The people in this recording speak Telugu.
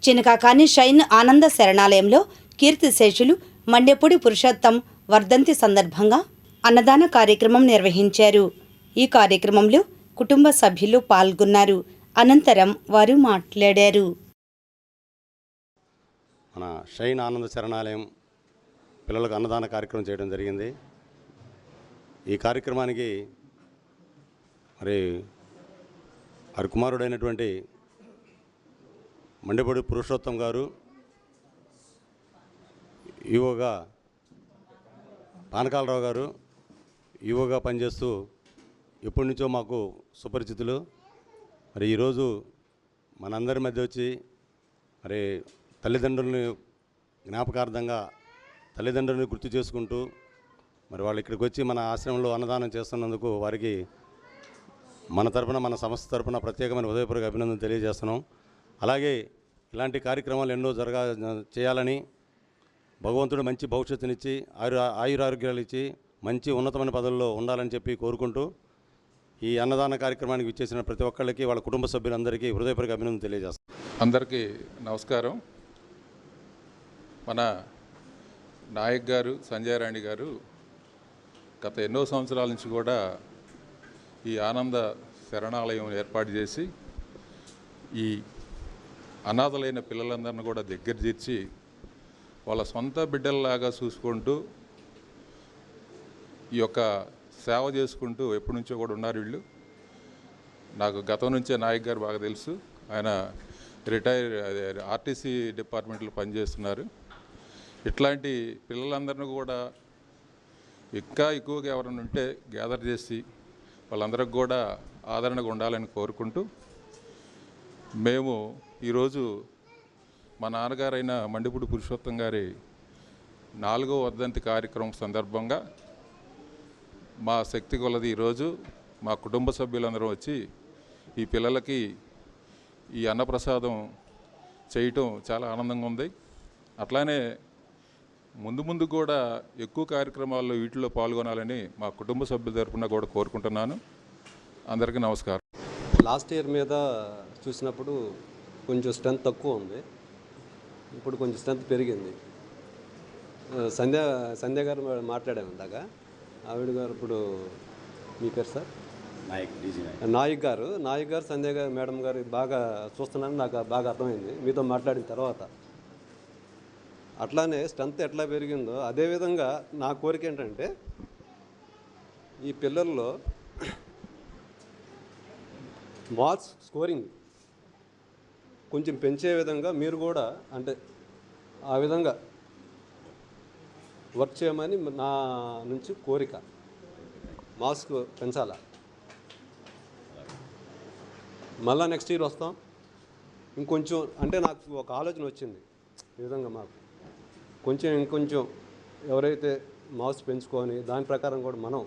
చినకాకాని షైన్ ఆనంద శరణాలయంలో కీర్తిశేషులు మండెపూడి పురుషోత్తం వర్ధంతి సందర్భంగా అన్నదాన కార్యక్రమం నిర్వహించారు. ఈ కార్యక్రమంలో కుటుంబ సభ్యులు పాల్గొన్నారు. అనంతరం వారు మాట్లాడారు. మన షైన్ ఆనంద శరణాలయం పిల్లలకు అన్నదాన కార్యక్రమం చేయడం జరిగింది. ఈ కార్యక్రమానికి మరి వారి కుమారుడైనటువంటి మండెపూడి పురుషోత్తం గారు ఈవోగా, పానకాలరావు గారు ఈవోగా పనిచేస్తూ ఎప్పటి నుంచో మాకు సుపరిచితులు. మరి ఈరోజు మనందరి మధ్య వచ్చి మరి తల్లిదండ్రులని జ్ఞాపకార్థంగా తల్లిదండ్రులని గుర్తు చేసుకుంటూ మరి వాళ్ళు ఇక్కడికి వచ్చి మన ఆశ్రమంలో అన్నదానం చేస్తున్నందుకు వారికి మన తరపున, మన సంస్థ తరపున ప్రత్యేకమైన హృదయపూర్వక అభినందన తెలియజేస్తున్నాం. అలాగే ఇలాంటి కార్యక్రమాలు ఎన్నో చేయాలని, భగవంతుడు మంచి భవిష్యత్తునిచ్చి ఆయురారోగ్యాలు ఇచ్చి మంచి ఉన్నతమైన పదవుల్లో ఉండాలని చెప్పి కోరుకుంటూ ఈ అన్నదాన కార్యక్రమానికి విచ్చేసిన ప్రతి ఒక్కళ్ళకి, వాళ్ళ కుటుంబ సభ్యులందరికీ హృదయపూర్వక అభినందన తెలియజేస్తాం. అందరికీ నమస్కారం. మన నాయక్ గారు, సంజయ్ రాణి గారు గత ఎన్నో సంవత్సరాల నుంచి కూడా ఈ ఆనంద శరణాలయం ఏర్పాటు చేసి ఈ అనాథలైన పిల్లలందరినీ కూడా దగ్గర చేర్చి వాళ్ళ సొంత బిడ్డల్లాగా చూసుకుంటూ ఈ యొక్క సేవ చేసుకుంటూ ఎప్పటి నుంచో కూడా ఉన్నారు వీళ్ళు. నాకు గతం నుంచే నాయక్ గారు బాగా తెలుసు. ఆయన ఆర్టీసీ డిపార్ట్మెంట్లో పనిచేస్తున్నారు. ఇట్లాంటి పిల్లలందరినీ కూడా ఇంకా ఎక్కువగా ఎవరైనా ఉంటే గ్యాదర్ చేసి వాళ్ళందరికి కూడా ఆదరణగా ఉండాలని కోరుకుంటూ, మేము ఈరోజు మా నాన్నగారైన మండెపూడి పురుషోత్తం గారి 4వ వర్ధంతి కార్యక్రమం సందర్భంగా మా శక్తి కొలది ఈరోజు మా కుటుంబ సభ్యులందరూ వచ్చి ఈ పిల్లలకి ఈ అన్నప్రసాదం చేయటం చాలా ఆనందంగా ఉంది. అట్లానే ముందు కూడా ఎక్కువ కార్యక్రమాల్లో వీటిలో పాల్గొనాలని మా కుటుంబ సభ్యుల తరఫున కూడా కోరుకుంటున్నాను. అందరికీ నమస్కారం. లాస్ట్ ఇయర్ మీద చూసినప్పుడు కొంచెం స్ట్రెంత్ తక్కువ ఉంది, ఇప్పుడు కొంచెం స్ట్రెంత్ పెరిగింది. సంధ్య గారు మాట్లాడాము ఇందాక. ఆవిడ గారు ఇప్పుడు మీ పేరు సార్? నాయక్ గారు సంధ్య గారు మేడం గారు బాగా చూస్తున్నారని నాకు బాగా అర్థమైంది మీతో మాట్లాడిన తర్వాత. అట్లానే స్ట్రెంత్ ఎట్లా పెరిగిందో అదేవిధంగా నా కోరిక ఏంటంటే ఈ పిల్లల్లో మార్క్స్ స్కోరింగ్ కొంచెం పెంచే విధంగా మీరు కూడా అంటే ఆ విధంగా వర్క్ చేయమని నా నుంచి కోరిక. మార్క్స్ పెంచాలా. మళ్ళీ నెక్స్ట్ ఇయర్ వస్తాం. ఇంకొంచెం అంటే నాకు ఒక ఆలోచన వచ్చింది ఈ విధంగా మాకు ఇంకొంచెం ఎవరైతే మార్క్స్ పెంచుకొని దాని ప్రకారం కూడా మనం